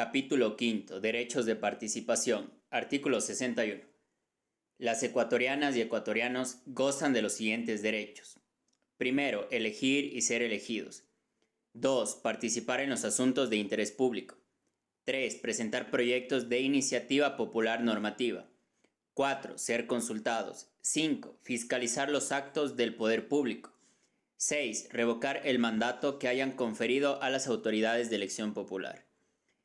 Capítulo quinto. Derechos de participación. Artículo 61. Las ecuatorianas y ecuatorianos gozan de los siguientes derechos. Primero, elegir y ser elegidos. 2. Participar en los asuntos de interés público. 3. Presentar proyectos de iniciativa popular normativa. 4. Ser consultados. 5. Fiscalizar los actos del poder público. 6. Revocar el mandato que hayan conferido a las autoridades de elección popular.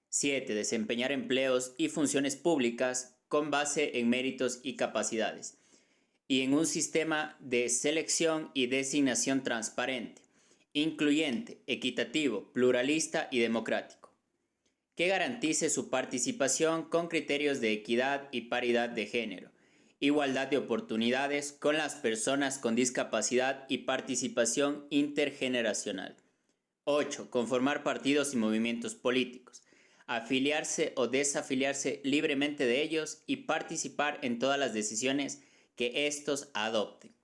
7. Desempeñar empleos y funciones públicas con base en méritos y capacidades, y en un sistema de selección y designación transparente, incluyente, equitativo, pluralista y democrático, que garantice su participación con criterios de equidad y paridad de género, igualdad de oportunidades con las personas con discapacidad y participación intergeneracional. 8. Conformar partidos y movimientos políticos, afiliarse o desafiliarse libremente de ellos y participar en todas las decisiones que estos adopten.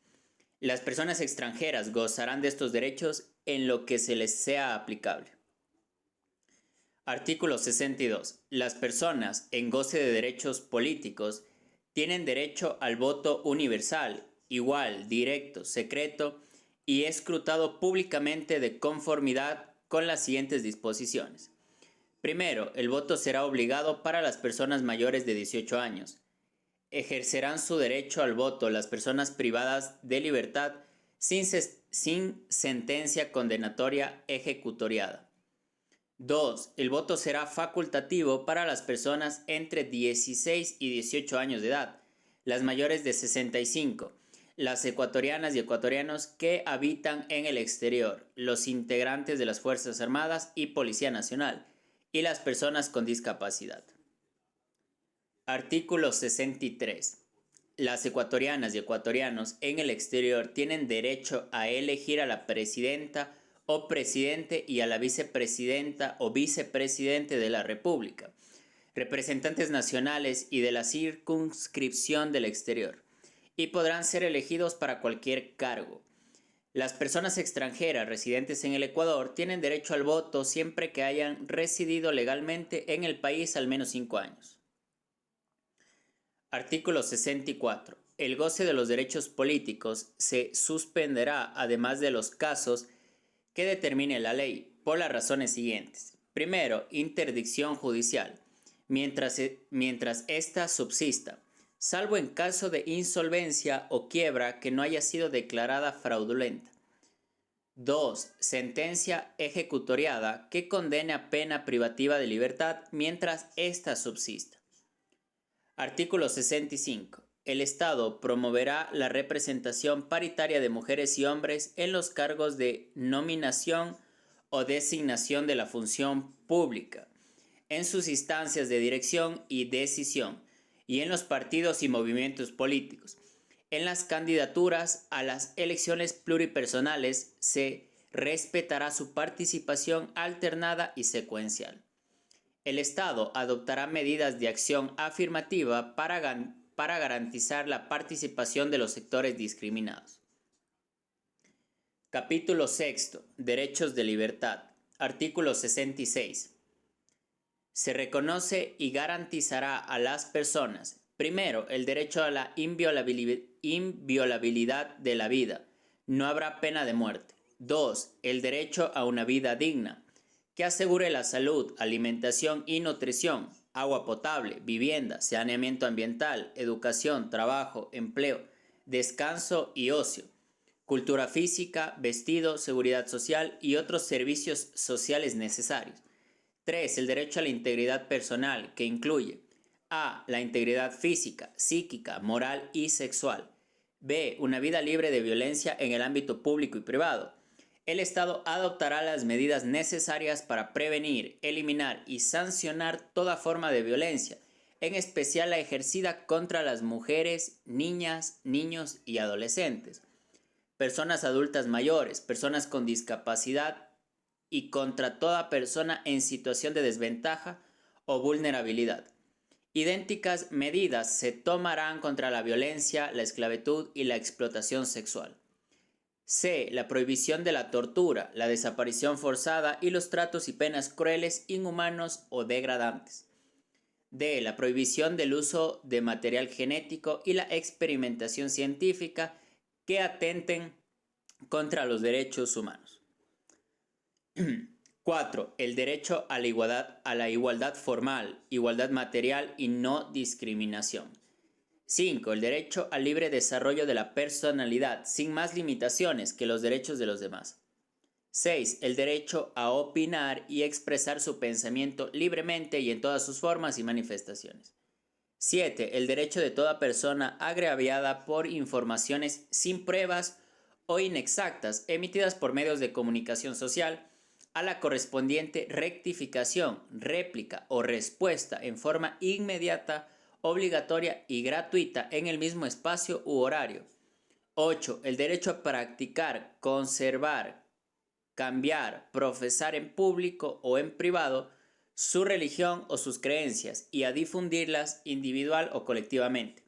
Las personas extranjeras gozarán de estos derechos en lo que se les sea aplicable. Artículo 62. Las personas en goce de derechos políticos tienen derecho al voto universal, igual, directo, secreto y escrutado públicamente de conformidad con las siguientes disposiciones. Primero, el voto será obligado para las personas mayores de 18 años. Ejercerán su derecho al voto las personas privadas de libertad sin sentencia condenatoria ejecutoriada. 2. El voto será facultativo para las personas entre 16 y 18 años de edad, las mayores de 65, las ecuatorianas y ecuatorianos que habitan en el exterior, los integrantes de las Fuerzas Armadas y Policía Nacional, y las personas con discapacidad. Artículo 63. Las ecuatorianas y ecuatorianos en el exterior tienen derecho a elegir a la presidenta o presidente y a la vicepresidenta o vicepresidente de la República, representantes nacionales y de la circunscripción del exterior, y podrán ser elegidos para cualquier cargo. Las personas extranjeras residentes en el Ecuador tienen derecho al voto siempre que hayan residido legalmente en el país al menos 5 años. Artículo 64. El goce de los derechos políticos se suspenderá además de los casos que determine la ley, por las razones siguientes. Primero, interdicción judicial, mientras ésta subsista, salvo en caso de insolvencia o quiebra que no haya sido declarada fraudulenta. 2. Sentencia ejecutoriada que condene a pena privativa de libertad mientras ésta subsista. Artículo 65. El Estado promoverá la representación paritaria de mujeres y hombres en los cargos de nominación o designación de la función pública, en sus instancias de dirección y decisión, y en los partidos y movimientos políticos. En las candidaturas a las elecciones pluripersonales se respetará su participación alternada y secuencial. El Estado adoptará medidas de acción afirmativa para garantizar la participación de los sectores discriminados. Capítulo 6. Derechos de libertad. Artículo 66. Se reconoce y garantizará a las personas, primero, el derecho a la inviolabilidad de la vida. No habrá pena de muerte. 2. El derecho a una vida digna, que asegure la salud, alimentación y nutrición, agua potable, vivienda, saneamiento ambiental, educación, trabajo, empleo, descanso y ocio, cultura física, vestido, seguridad social y otros servicios sociales necesarios. 3. El derecho a la integridad personal, que incluye a. La integridad física, psíquica, moral y sexual. B. Una vida libre de violencia en el ámbito público y privado. El Estado adoptará las medidas necesarias para prevenir, eliminar y sancionar toda forma de violencia, en especial la ejercida contra las mujeres, niñas, niños y adolescentes, personas adultas mayores, personas con discapacidad y contra toda persona en situación de desventaja o vulnerabilidad. Idénticas medidas se tomarán contra la violencia, la esclavitud y la explotación sexual. C. La prohibición de la tortura, la desaparición forzada y los tratos y penas crueles, inhumanos o degradantes. D. La prohibición del uso de material genético y la experimentación científica que atenten contra los derechos humanos. 4. El derecho a la igualdad formal, igualdad material y no discriminación. 5. El derecho al libre desarrollo de la personalidad, sin más limitaciones que los derechos de los demás. 6. El derecho a opinar y expresar su pensamiento libremente y en todas sus formas y manifestaciones. 7. El derecho de toda persona agraviada por informaciones sin pruebas o inexactas emitidas por medios de comunicación social a la correspondiente rectificación, réplica o respuesta en forma inmediata, obligatoria y gratuita en el mismo espacio u horario. 8. El derecho a practicar, conservar, cambiar, profesar en público o en privado su religión o sus creencias y a difundirlas individual o colectivamente,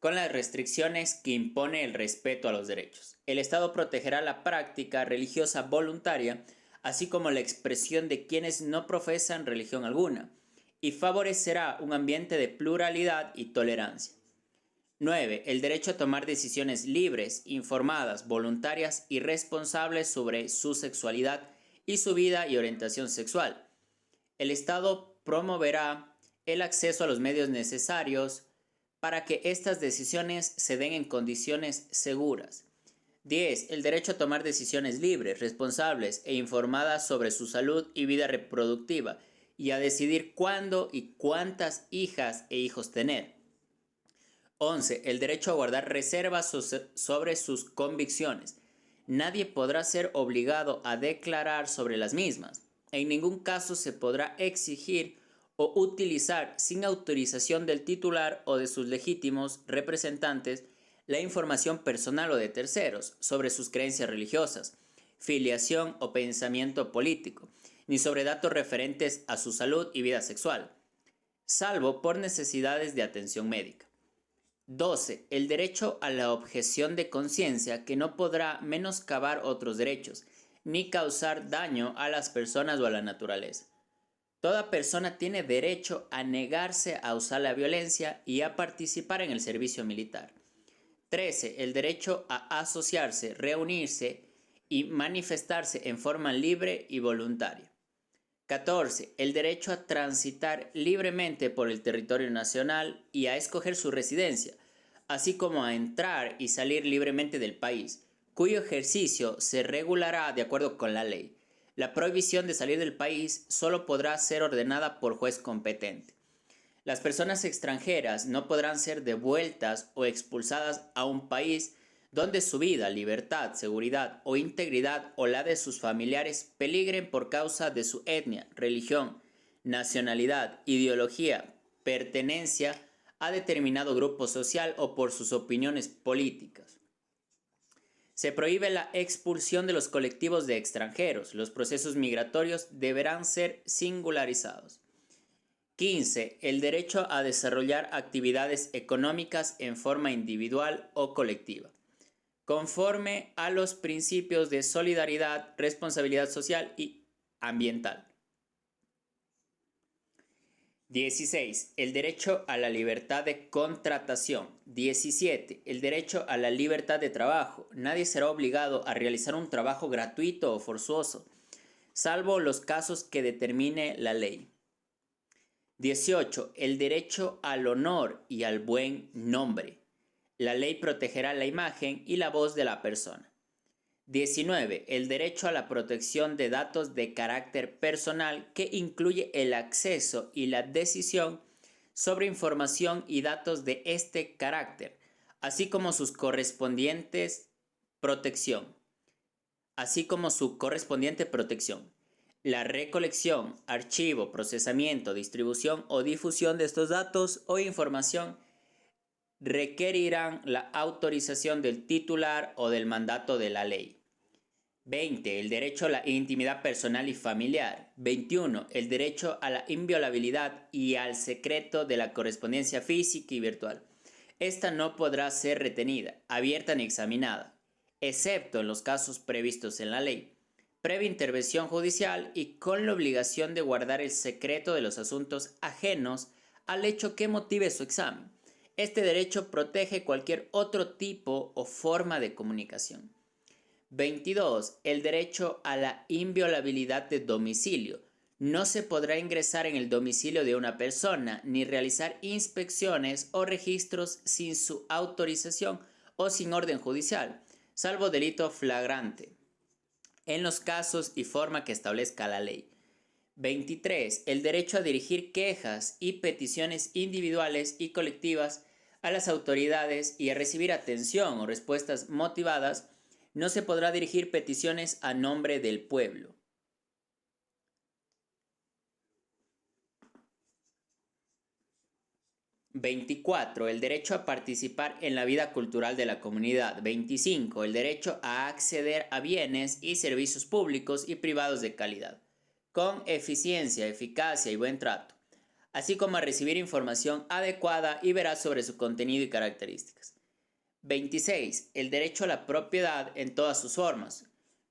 con las restricciones que impone el respeto a los derechos. El Estado protegerá la práctica religiosa voluntaria, así como la expresión de quienes no profesan religión alguna, y favorecerá un ambiente de pluralidad y tolerancia. 9. El derecho a tomar decisiones libres, informadas, voluntarias y responsables sobre su sexualidad y su vida y orientación sexual. El Estado promoverá el acceso a los medios necesarios para que estas decisiones se den en condiciones seguras. 10. El derecho a tomar decisiones libres, responsables e informadas sobre su salud y vida reproductiva y a decidir cuándo y cuántas hijas e hijos tener. 11. El derecho a guardar reservas sobre sus convicciones. Nadie podrá ser obligado a declarar sobre las mismas. En ningún caso se podrá exigir o utilizar sin autorización del titular o de sus legítimos representantes la información personal o de terceros sobre sus creencias religiosas, filiación o pensamiento político, ni sobre datos referentes a su salud y vida sexual, salvo por necesidades de atención médica. 12. El derecho a la objeción de conciencia, que no podrá menoscabar otros derechos, ni causar daño a las personas o a la naturaleza. Toda persona tiene derecho a negarse a usar la violencia y a participar en el servicio militar. 13. El derecho a asociarse, reunirse y manifestarse en forma libre y voluntaria. 14. El derecho a transitar libremente por el territorio nacional y a escoger su residencia, así como a entrar y salir libremente del país, cuyo ejercicio se regulará de acuerdo con la ley. La prohibición de salir del país solo podrá ser ordenada por juez competente. Las personas extranjeras no podrán ser devueltas o expulsadas a un país donde su vida, libertad, seguridad o integridad o la de sus familiares peligren por causa de su etnia, religión, nacionalidad, ideología, pertenencia a determinado grupo social o por sus opiniones políticas. Se prohíbe la expulsión de los colectivos de extranjeros. Los procesos migratorios deberán ser singularizados. 15. El derecho a desarrollar actividades económicas en forma individual o colectiva, conforme a los principios de solidaridad, responsabilidad social y ambiental. 16. El derecho a la libertad de contratación. 17. El derecho a la libertad de trabajo. Nadie será obligado a realizar un trabajo gratuito o forzoso, salvo los casos que determine la ley. 18. El derecho al honor y al buen nombre. La ley protegerá la imagen y la voz de la persona. 19. El derecho a la protección de datos de carácter personal, que incluye el acceso y la decisión sobre información y datos de este carácter, así como su correspondiente protección. La recolección, archivo, procesamiento, distribución o difusión de estos datos o información requerirán la autorización del titular o del mandato de la ley. 20. El derecho a la intimidad personal y familiar. 21. El derecho a la inviolabilidad y al secreto de la correspondencia física y virtual. Esta no podrá ser retenida, abierta ni examinada. excepto en los casos previstos en la ley, previa intervención judicial y con la obligación de guardar el secreto de los asuntos ajenos al hecho que motive su examen. Este derecho protege cualquier otro tipo o forma de comunicación. 22. El derecho a la inviolabilidad de domicilio. No se podrá ingresar en el domicilio de una persona ni realizar inspecciones o registros sin su autorización o sin orden judicial, salvo delito flagrante, en los casos y forma que establezca la ley. 23. El derecho a dirigir quejas y peticiones individuales y colectivas a las autoridades y a recibir atención o respuestas motivadas. No se podrá dirigir peticiones a nombre del pueblo. 24. El derecho a participar en la vida cultural de la comunidad. 25. El derecho a acceder a bienes y servicios públicos y privados de calidad, con eficiencia, eficacia y buen trato, así como a recibir información adecuada y veraz sobre su contenido y características. 26. El derecho a la propiedad en todas sus formas,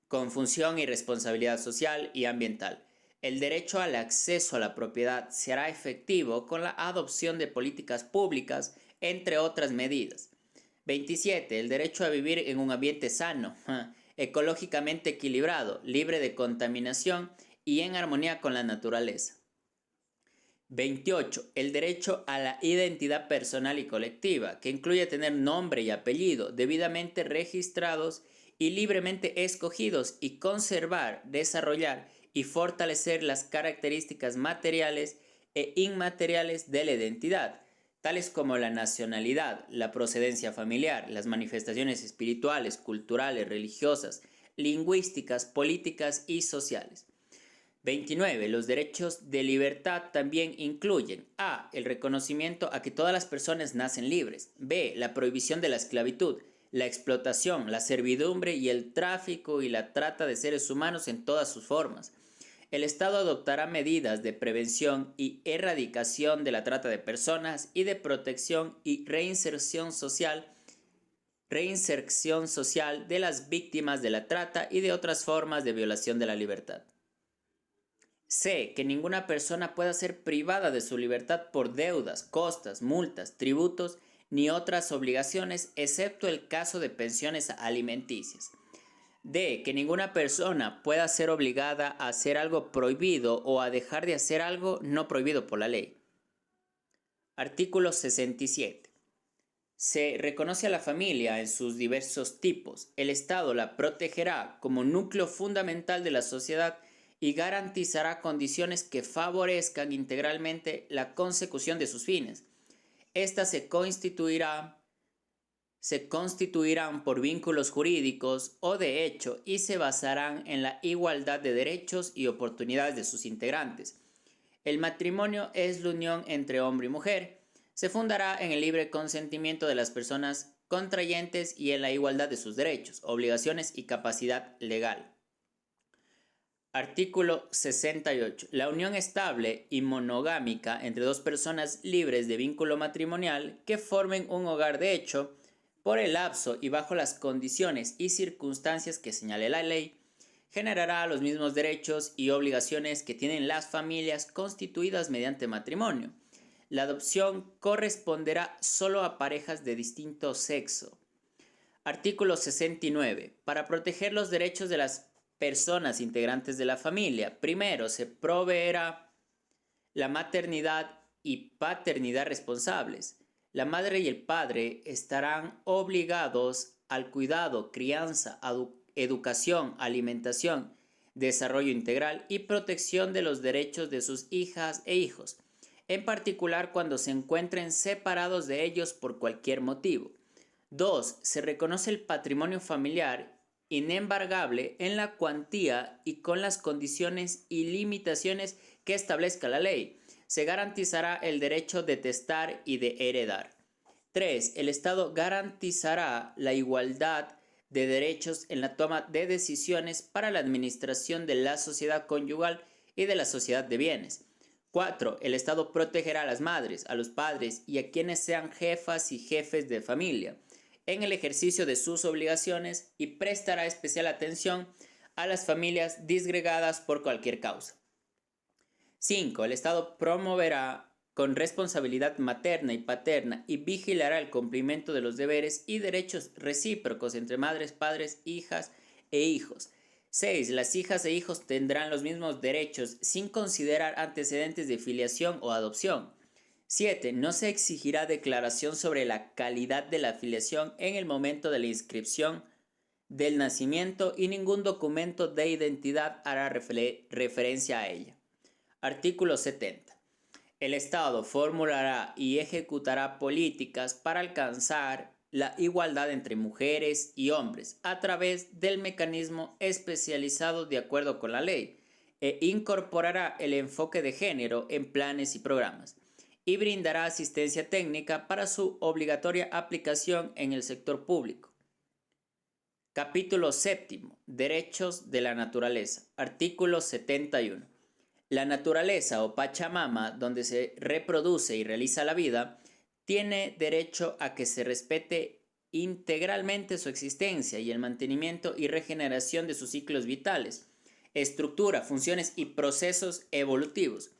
con función y responsabilidad social y ambiental. El derecho al acceso a la propiedad será efectivo con la adopción de políticas públicas, entre otras medidas. 27. El derecho a vivir en un ambiente sano, ecológicamente equilibrado, libre de contaminación y en armonía con la naturaleza. 28. El derecho a la identidad personal y colectiva, que incluye tener nombre y apellido debidamente registrados y libremente escogidos y conservar, desarrollar y fortalecer las características materiales e inmateriales de la identidad, tales como la nacionalidad, la procedencia familiar, las manifestaciones espirituales, culturales, religiosas, lingüísticas, políticas y sociales. 29. Los derechos de libertad también incluyen a. El reconocimiento a que todas las personas nacen libres. B. La prohibición de la esclavitud, la explotación, la servidumbre y el tráfico y la trata de seres humanos en todas sus formas. El Estado adoptará medidas de prevención y erradicación de la trata de personas y de protección y reinserción social de las víctimas de la trata y de otras formas de violación de la libertad. C. Que ninguna persona pueda ser privada de su libertad por deudas, costas, multas, tributos ni otras obligaciones, excepto el caso de pensiones alimenticias. D. Que ninguna persona pueda ser obligada a hacer algo prohibido o a dejar de hacer algo no prohibido por la ley. Artículo 67. Se reconoce a la familia en sus diversos tipos. El Estado la protegerá como núcleo fundamental de la sociedad y garantizará condiciones que favorezcan integralmente la consecución de sus fines. Estas se constituirán por vínculos jurídicos o de hecho y se basarán en la igualdad de derechos y oportunidades de sus integrantes. El matrimonio es la unión entre hombre y mujer. Se fundará en el libre consentimiento de las personas contrayentes y en la igualdad de sus derechos, obligaciones y capacidad legal. Artículo 68. La unión estable y monogámica entre dos personas libres de vínculo matrimonial que formen un hogar de hecho, por el lapso y bajo las condiciones y circunstancias que señale la ley, generará los mismos derechos y obligaciones que tienen las familias constituidas mediante matrimonio. La adopción corresponderá solo a parejas de distinto sexo. Artículo 69. Para proteger los derechos de las personas integrantes de la familia, primero se proveerá la maternidad y paternidad responsables. La madre y el padre estarán obligados al cuidado, crianza, educación, alimentación, desarrollo integral y protección de los derechos de sus hijas e hijos, en particular cuando se encuentren separados de ellos por cualquier motivo. 2. Se reconoce el patrimonio familiar inembargable en la cuantía y con las condiciones y limitaciones que establezca la ley. Se garantizará el derecho de testar y de heredar. 3. El Estado garantizará la igualdad de derechos en la toma de decisiones para la administración de la sociedad conyugal y de la sociedad de bienes. 4. El Estado protegerá a las madres, a los padres y a quienes sean jefas y jefes de familia, en el ejercicio de sus obligaciones y prestará especial atención a las familias disgregadas por cualquier causa. 5. El Estado promoverá con responsabilidad materna y paterna y vigilará el cumplimiento de los deberes y derechos recíprocos entre madres, padres, hijas e hijos. 6. Las hijas e hijos tendrán los mismos derechos sin considerar antecedentes de filiación o adopción. 7. No se exigirá declaración sobre la calidad de la filiación en el momento de la inscripción del nacimiento y ningún documento de identidad hará referencia a ella. Artículo 70. El Estado formulará y ejecutará políticas para alcanzar la igualdad entre mujeres y hombres a través del mecanismo especializado de acuerdo con la ley e incorporará el enfoque de género en planes y programas y brindará asistencia técnica para su obligatoria aplicación en el sector público. Capítulo 7. Derechos de la naturaleza. Artículo 71. La naturaleza o Pachamama, donde se reproduce y realiza la vida, tiene derecho a que se respete integralmente su existencia y el mantenimiento y regeneración de sus ciclos vitales, estructura, funciones y procesos evolutivos.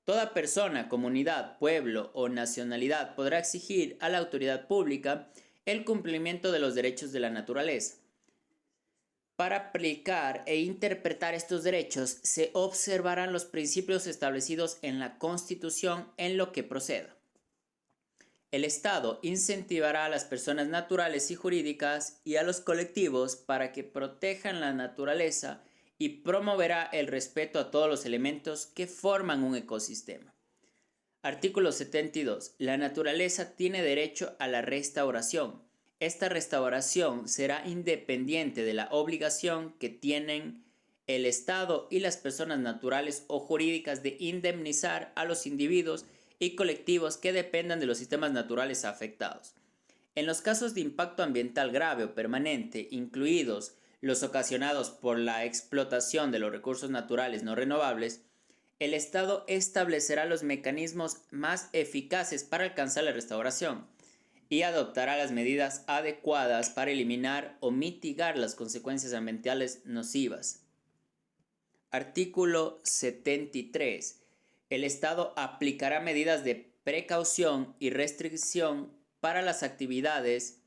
Toda persona, comunidad, pueblo o nacionalidad podrá exigir a la autoridad pública el cumplimiento de los derechos de la naturaleza. Para aplicar e interpretar estos derechos se observarán los principios establecidos en la Constitución en lo que proceda. El Estado incentivará a las personas naturales y jurídicas y a los colectivos para que protejan la naturaleza y promoverá el respeto a todos los elementos que forman un ecosistema. Artículo 72. La naturaleza tiene derecho a la restauración. Esta restauración será independiente de la obligación que tienen el Estado y las personas naturales o jurídicas de indemnizar a los individuos y colectivos que dependan de los sistemas naturales afectados. En los casos de impacto ambiental grave o permanente, incluidos los ocasionados por la explotación de los recursos naturales no renovables, el Estado establecerá los mecanismos más eficaces para alcanzar la restauración y adoptará las medidas adecuadas para eliminar o mitigar las consecuencias ambientales nocivas. Artículo 73. El Estado aplicará medidas de precaución y restricción para las actividades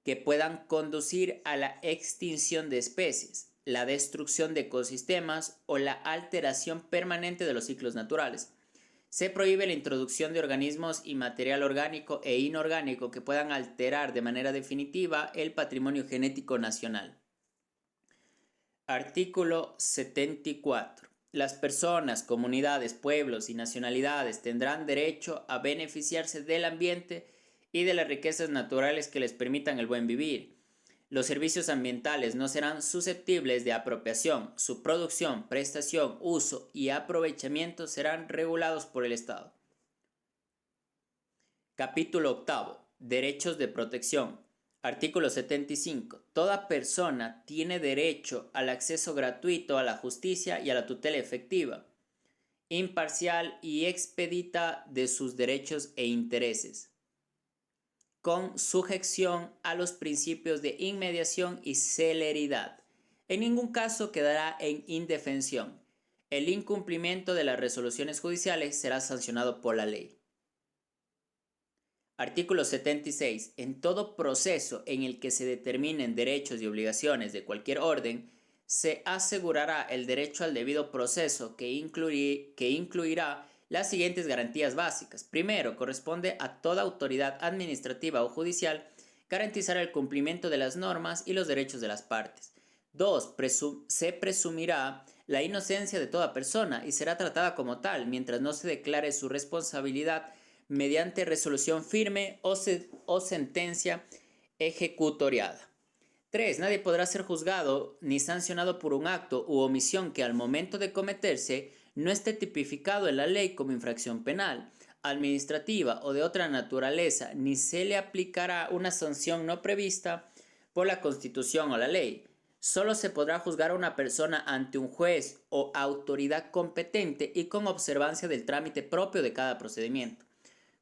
que puedan conducir a la extinción de especies, la destrucción de ecosistemas o la alteración permanente de los ciclos naturales. Se prohíbe la introducción de organismos y material orgánico e inorgánico que puedan alterar de manera definitiva el patrimonio genético nacional. Artículo 74. Las personas, comunidades, pueblos y nacionalidades tendrán derecho a beneficiarse del ambiente y de las riquezas naturales que les permitan el buen vivir. Los servicios ambientales no serán susceptibles de apropiación. Su producción, prestación, uso y aprovechamiento serán regulados por el Estado. Capítulo 8. Derechos de protección. Artículo 75. Toda persona tiene derecho al acceso gratuito a la justicia y a la tutela efectiva, imparcial y expedita de sus derechos e intereses, con sujeción a los principios de inmediación y celeridad. En ningún caso quedará en indefensión. El incumplimiento de las resoluciones judiciales será sancionado por la ley. Artículo 76. En todo proceso en el que se determinen derechos y obligaciones de cualquier orden, se asegurará el derecho al debido proceso que incluirá las siguientes garantías básicas. Primero, corresponde a toda autoridad administrativa o judicial garantizar el cumplimiento de las normas y los derechos de las partes. 2. Se presumirá la inocencia de toda persona y será tratada como tal mientras no se declare su responsabilidad mediante resolución firme o sentencia ejecutoriada. 3. Nadie podrá ser juzgado ni sancionado por un acto u omisión que al momento de cometerse no esté tipificado en la ley como infracción penal, administrativa o de otra naturaleza, ni se le aplicará una sanción no prevista por la Constitución o la ley. Solo se podrá juzgar a una persona ante un juez o autoridad competente y con observancia del trámite propio de cada procedimiento.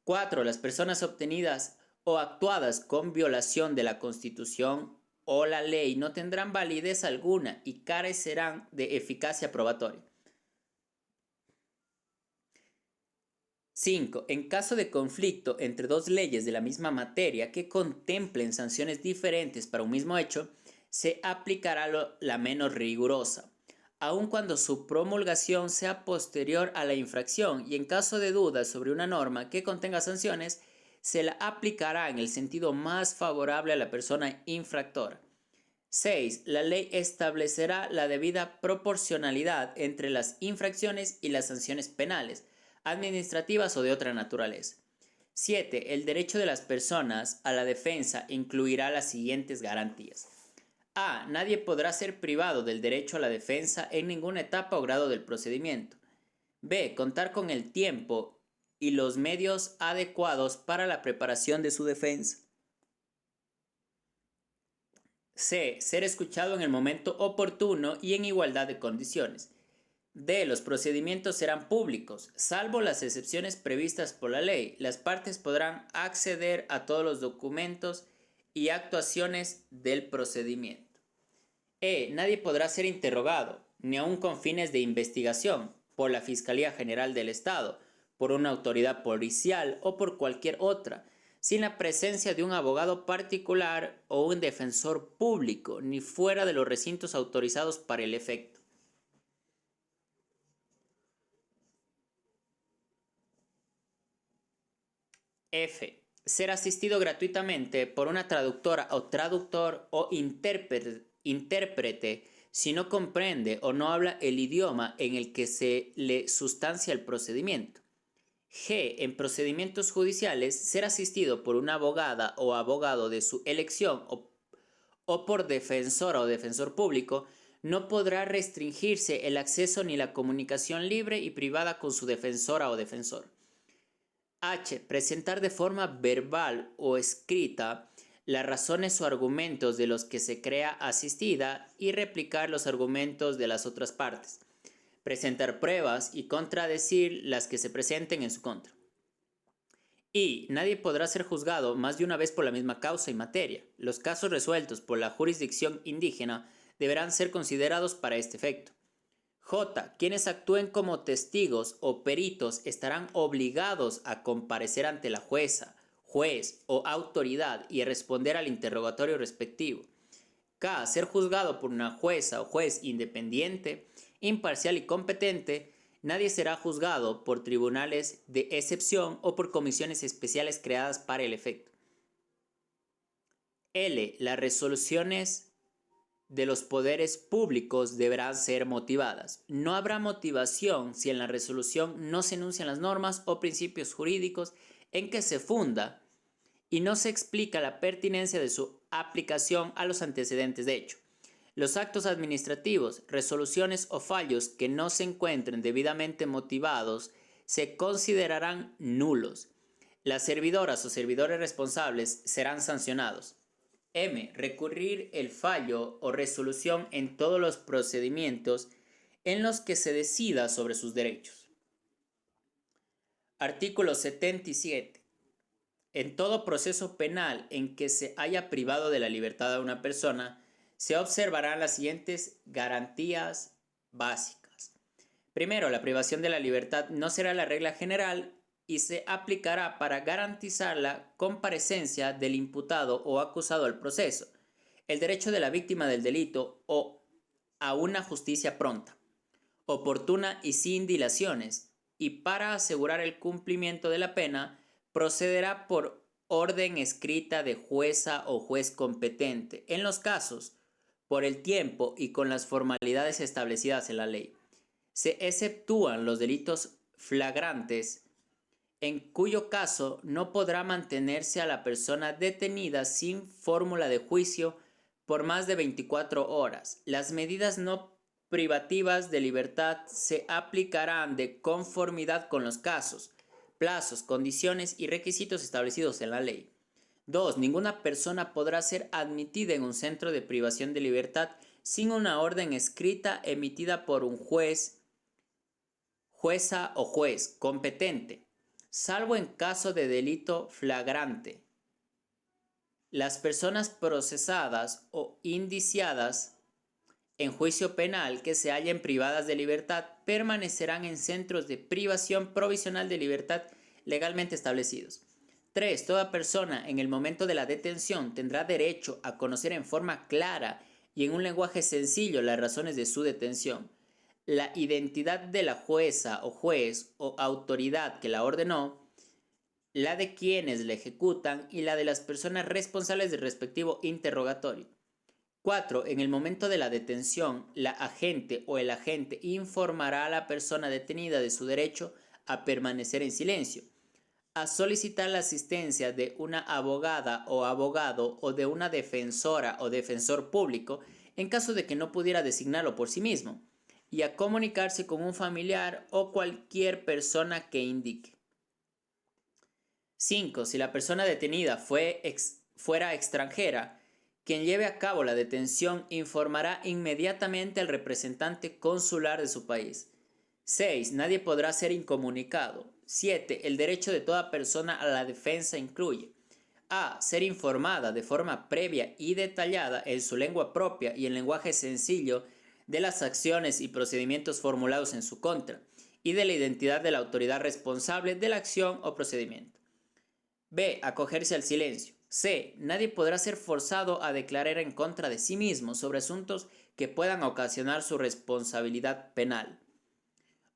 4. Las personas obtenidas o actuadas con violación de la Constitución o la ley no tendrán validez alguna y carecerán de eficacia probatoria. 5. En caso de conflicto entre dos leyes de la misma materia que contemplen sanciones diferentes para un mismo hecho, se aplicará la menos rigurosa, aun cuando su promulgación sea posterior a la infracción, y en caso de dudas sobre una norma que contenga sanciones, se la aplicará en el sentido más favorable a la persona infractora. 6. La ley establecerá la debida proporcionalidad entre las infracciones y las sanciones penales, administrativas o de otra naturaleza. 7. El derecho de las personas a la defensa incluirá las siguientes garantías. A. Nadie podrá ser privado del derecho a la defensa en ninguna etapa o grado del procedimiento. B. Contar con el tiempo y los medios adecuados para la preparación de su defensa. C. Ser escuchado en el momento oportuno y en igualdad de condiciones. D. Los procedimientos serán públicos, salvo las excepciones previstas por la ley. Las partes podrán acceder a todos los documentos y actuaciones del procedimiento. E. Nadie podrá ser interrogado, ni aun con fines de investigación, por la Fiscalía General del Estado, por una autoridad policial o por cualquier otra, sin la presencia de un abogado particular o un defensor público, ni fuera de los recintos autorizados para el efecto. F. Ser asistido gratuitamente por una traductora o traductor o intérprete si no comprende o no habla el idioma en el que se le sustancia el procedimiento. G. En procedimientos judiciales, ser asistido por una abogada o abogado de su elección o por defensora o defensor público, no podrá restringirse el acceso ni la comunicación libre y privada con su defensora o defensor. H. Presentar de forma verbal o escrita las razones o argumentos de los que se crea asistida y replicar los argumentos de las otras partes. Presentar pruebas y contradecir las que se presenten en su contra. Y nadie podrá ser juzgado más de una vez por la misma causa y materia. Los casos resueltos por la jurisdicción indígena deberán ser considerados para este efecto. J. Quienes actúen como testigos o peritos estarán obligados a comparecer ante la jueza, juez o autoridad y a responder al interrogatorio respectivo. K. Ser juzgado por una jueza o juez independiente, imparcial y competente. Nadie será juzgado por tribunales de excepción o por comisiones especiales creadas para el efecto. L. Las resoluciones de los poderes públicos deberán ser motivadas. No habrá motivación si en la resolución no se enuncian las normas o principios jurídicos en que se funda y no se explica la pertinencia de su aplicación a los antecedentes de hecho. Los actos administrativos, resoluciones o fallos que no se encuentren debidamente motivados se considerarán nulos. Las servidoras o servidores responsables serán sancionados. M. Recurrir el fallo o resolución en todos los procedimientos en los que se decida sobre sus derechos. Artículo 77. En todo proceso penal en que se haya privado de la libertad a una persona, se observarán las siguientes garantías básicas. Primero, la privación de la libertad no será la regla general y se aplicará para garantizar la comparecencia del imputado o acusado al proceso, el derecho de la víctima del delito o a una justicia pronta, oportuna y sin dilaciones, y para asegurar el cumplimiento de la pena, procederá por orden escrita de jueza o juez competente, en los casos, por el tiempo y con las formalidades establecidas en la ley. Se exceptúan los delitos flagrantes, en cuyo caso no podrá mantenerse a la persona detenida sin fórmula de juicio por más de 24 horas. Las medidas no privativas de libertad se aplicarán de conformidad con los casos, plazos, condiciones y requisitos establecidos en la ley. 2. Ninguna persona podrá ser admitida en un centro de privación de libertad sin una orden escrita emitida por un juez, jueza o juez competente, salvo en caso de delito flagrante. Las personas procesadas o indiciadas en juicio penal que se hallen privadas de libertad permanecerán en centros de privación provisional de libertad legalmente establecidos. 3. Toda persona en el momento de la detención tendrá derecho a conocer en forma clara y en un lenguaje sencillo las razones de su detención, la identidad de la jueza o juez o autoridad que la ordenó, la de quienes la ejecutan y la de las personas responsables del respectivo interrogatorio. 4. En el momento de la detención, la agente o el agente informará a la persona detenida de su derecho a permanecer en silencio, a solicitar la asistencia de una abogada o abogado o de una defensora o defensor público en caso de que no pudiera designarlo por sí mismo, y a comunicarse con un familiar o cualquier persona que indique. 5. Si la persona detenida fuera extranjera, quien lleve a cabo la detención informará inmediatamente al representante consular de su país. 6. Nadie podrá ser incomunicado. 7. El derecho de toda persona a la defensa incluye: a. Ser informada de forma previa y detallada en su lengua propia y en lenguaje sencillo de las acciones y procedimientos formulados en su contra y de la identidad de la autoridad responsable de la acción o procedimiento. B. Acogerse al silencio. C. Nadie podrá ser forzado a declarar en contra de sí mismo sobre asuntos que puedan ocasionar su responsabilidad penal.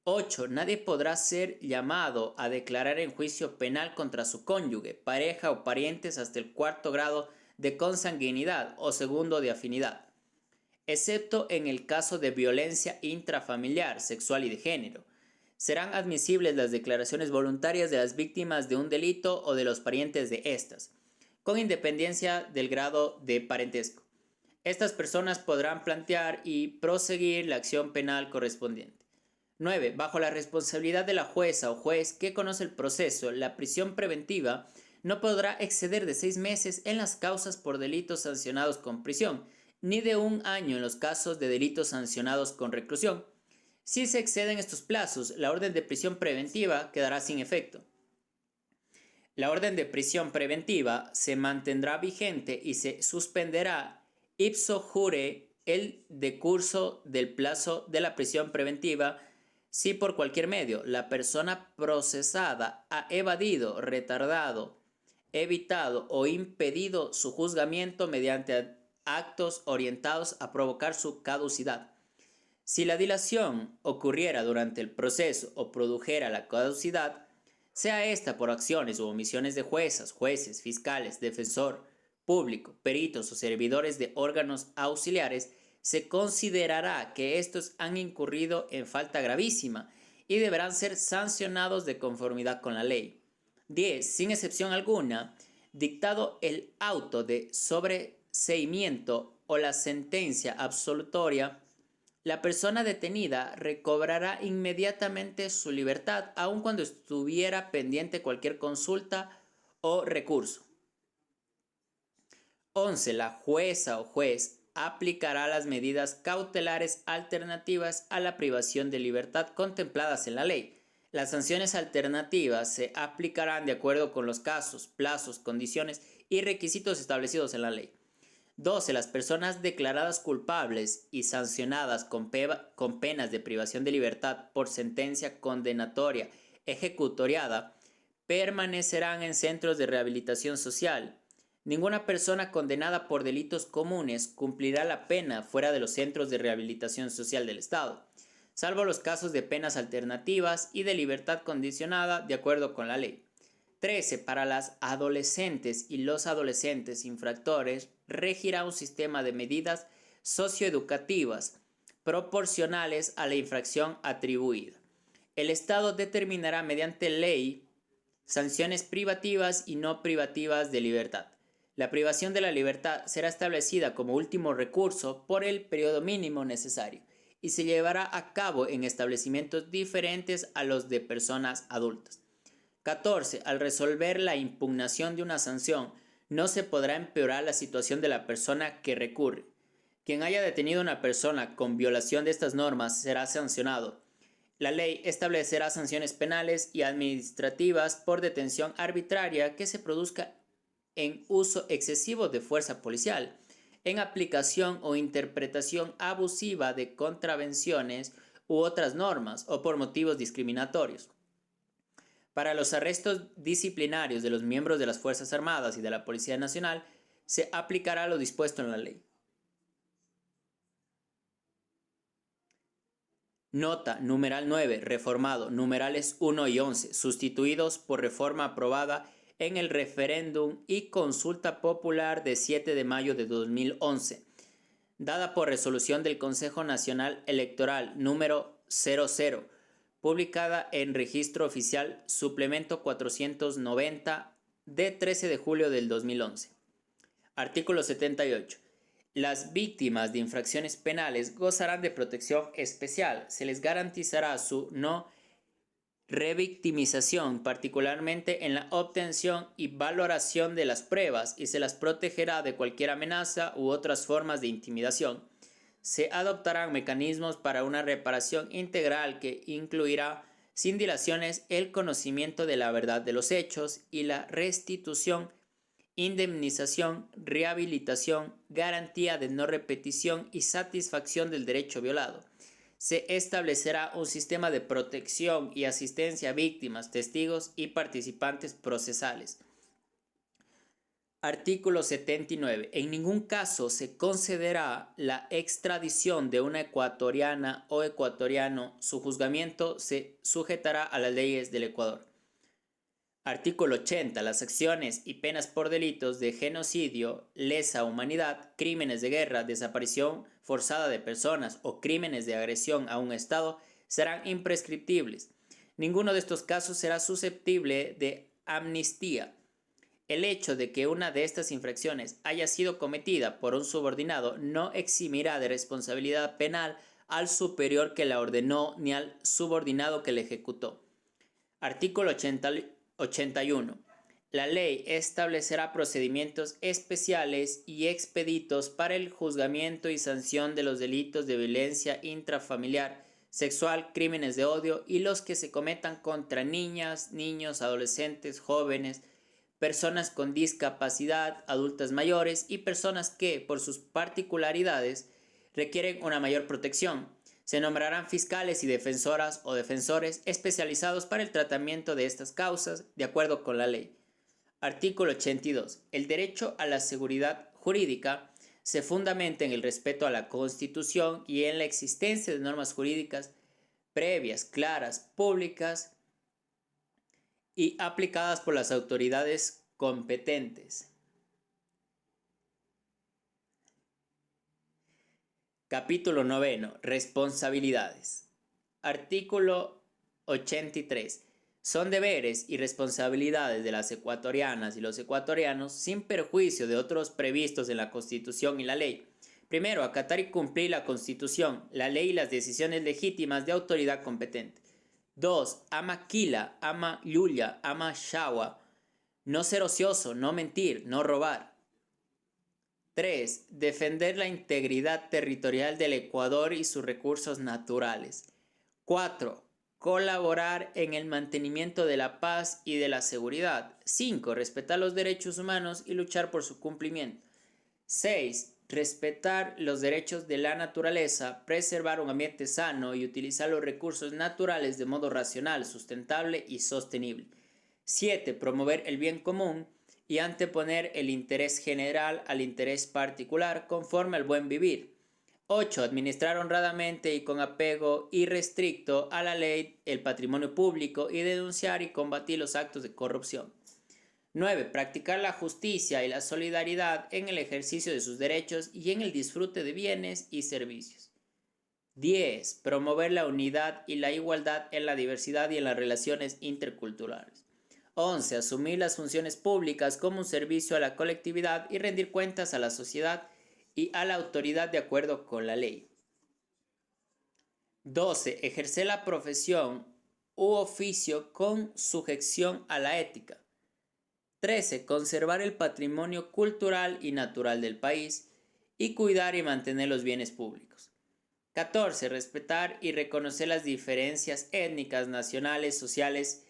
8. Nadie podrá ser llamado a declarar en juicio penal contra su cónyuge, pareja o parientes hasta el 4º grado de consanguinidad o 2º de afinidad, excepto en el caso de violencia intrafamiliar, sexual y de género. Serán admisibles las declaraciones voluntarias de las víctimas de un delito o de los parientes de estas, con independencia del grado de parentesco. Estas personas podrán plantear y proseguir la acción penal correspondiente. 9. Bajo la responsabilidad de la jueza o juez que conoce el proceso, la prisión preventiva no podrá exceder de 6 meses en las causas por delitos sancionados con prisión, ni de 1 año en los casos de delitos sancionados con reclusión. Si se exceden estos plazos, la orden de prisión preventiva quedará sin efecto. La orden de prisión preventiva se mantendrá vigente y se suspenderá ipso jure el decurso del plazo de la prisión preventiva si por cualquier medio la persona procesada ha evadido, retardado, evitado o impedido su juzgamiento mediante actos orientados a provocar su caducidad. Si la dilación ocurriera durante el proceso o produjera la caducidad, sea esta por acciones u omisiones de juezas, jueces, fiscales, defensor público, peritos o servidores de órganos auxiliares, se considerará que estos han incurrido en falta gravísima y deberán ser sancionados de conformidad con la ley. 10. Sin excepción alguna, dictado el auto de sobreseimiento o la sentencia absolutoria, la persona detenida recobrará inmediatamente su libertad, aun cuando estuviera pendiente cualquier consulta o recurso. 11. La jueza o juez aplicará las medidas cautelares alternativas a la privación de libertad contempladas en la ley. Las sanciones alternativas se aplicarán de acuerdo con los casos, plazos, condiciones y requisitos establecidos en la ley. 12. Las personas declaradas culpables y sancionadas con penas de privación de libertad por sentencia condenatoria ejecutoriada permanecerán en centros de rehabilitación social. Ninguna persona condenada por delitos comunes cumplirá la pena fuera de los centros de rehabilitación social del Estado, salvo los casos de penas alternativas y de libertad condicionada de acuerdo con la ley. 13. Para las adolescentes y los adolescentes infractores regirá un sistema de medidas socioeducativas proporcionales a la infracción atribuida. El Estado determinará mediante ley sanciones privativas y no privativas de libertad. La privación de la libertad será establecida como último recurso por el periodo mínimo necesario y se llevará a cabo en establecimientos diferentes a los de personas adultas. 14. Al resolver la impugnación de una sanción, no se podrá empeorar la situación de la persona que recurre. Quien haya detenido a una persona con violación de estas normas será sancionado. La ley establecerá sanciones penales y administrativas por detención arbitraria que se produzca en uso excesivo de fuerza policial, en aplicación o interpretación abusiva de contravenciones u otras normas o por motivos discriminatorios. Para los arrestos disciplinarios de los miembros de las Fuerzas Armadas y de la Policía Nacional, se aplicará lo dispuesto en la ley. Nota, numeral 9, reformado, numerales 1 y 11, sustituidos por reforma aprobada en el referéndum y consulta popular de 7 de mayo de 2011, dada por resolución del Consejo Nacional Electoral número 00, publicada en Registro Oficial Suplemento 490 de 13 de julio del 2011. Artículo 78. Las víctimas de infracciones penales gozarán de protección especial. Se les garantizará su no revictimización, particularmente en la obtención y valoración de las pruebas, y se las protegerá de cualquier amenaza u otras formas de intimidación. Se adoptarán mecanismos para una reparación integral que incluirá, sin dilaciones, el conocimiento de la verdad de los hechos y la restitución, indemnización, rehabilitación, garantía de no repetición y satisfacción del derecho violado. Se establecerá un sistema de protección y asistencia a víctimas, testigos y participantes procesales. Artículo 79. En ningún caso se concederá la extradición de una ecuatoriana o ecuatoriano. Su juzgamiento se sujetará a las leyes del Ecuador. Artículo 80. Las acciones y penas por delitos de genocidio, lesa humanidad, crímenes de guerra, desaparición forzada de personas o crímenes de agresión a un Estado serán imprescriptibles. Ninguno de estos casos será susceptible de amnistía. El hecho de que una de estas infracciones haya sido cometida por un subordinado no eximirá de responsabilidad penal al superior que la ordenó ni al subordinado que la ejecutó. Artículo 81. La ley establecerá procedimientos especiales y expeditos para el juzgamiento y sanción de los delitos de violencia intrafamiliar, sexual, crímenes de odio y los que se cometan contra niñas, niños, adolescentes, jóvenes, personas con discapacidad, adultas mayores y personas que, por sus particularidades, requieren una mayor protección. Se nombrarán fiscales y defensoras o defensores especializados para el tratamiento de estas causas, de acuerdo con la ley. Artículo 82. El derecho a la seguridad jurídica se fundamenta en el respeto a la Constitución y en la existencia de normas jurídicas previas, claras, públicas y aplicadas por las autoridades competentes. Capítulo 9. Responsabilidades. Artículo 83. Son deberes y responsabilidades de las ecuatorianas y los ecuatorianos, sin perjuicio de otros previstos en la Constitución y la ley. Primero, acatar y cumplir la Constitución, la ley y las decisiones legítimas de autoridad competente. 2. Ama quila, ama yuya, ama shawa. No ser ocioso, no mentir, no robar. 3. Defender la integridad territorial del Ecuador y sus recursos naturales. 4. Colaborar en el mantenimiento de la paz y de la seguridad. 5. Respetar los derechos humanos y luchar por su cumplimiento. 6. Respetar los derechos de la naturaleza, preservar un ambiente sano y utilizar los recursos naturales de modo racional, sustentable y sostenible. 7. Promover el bien común y anteponer el interés general al interés particular conforme al buen vivir. 8. Administrar honradamente y con apego irrestricto a la ley el patrimonio público y denunciar y combatir los actos de corrupción. 9. Practicar la justicia y la solidaridad en el ejercicio de sus derechos y en el disfrute de bienes y servicios. 10. Promover la unidad y la igualdad en la diversidad y en las relaciones interculturales. 11. Asumir las funciones públicas como un servicio a la colectividad y rendir cuentas a la sociedad y a la autoridad de acuerdo con la ley. 12. Ejercer la profesión u oficio con sujeción a la ética. 13. Conservar el patrimonio cultural y natural del país y cuidar y mantener los bienes públicos. 14. Respetar y reconocer las diferencias étnicas, nacionales, sociales,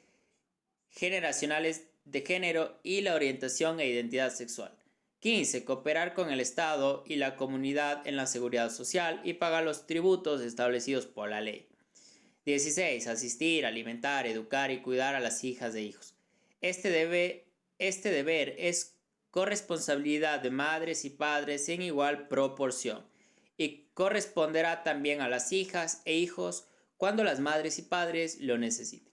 generacionales de género y la orientación e identidad sexual. 15. Cooperar con el Estado y la comunidad en la seguridad social y pagar los tributos establecidos por la ley. 16. Asistir, alimentar, educar y cuidar a las hijas e hijos. Este deber es corresponsabilidad de madres y padres en igual proporción y corresponderá también a las hijas e hijos cuando las madres y padres lo necesiten.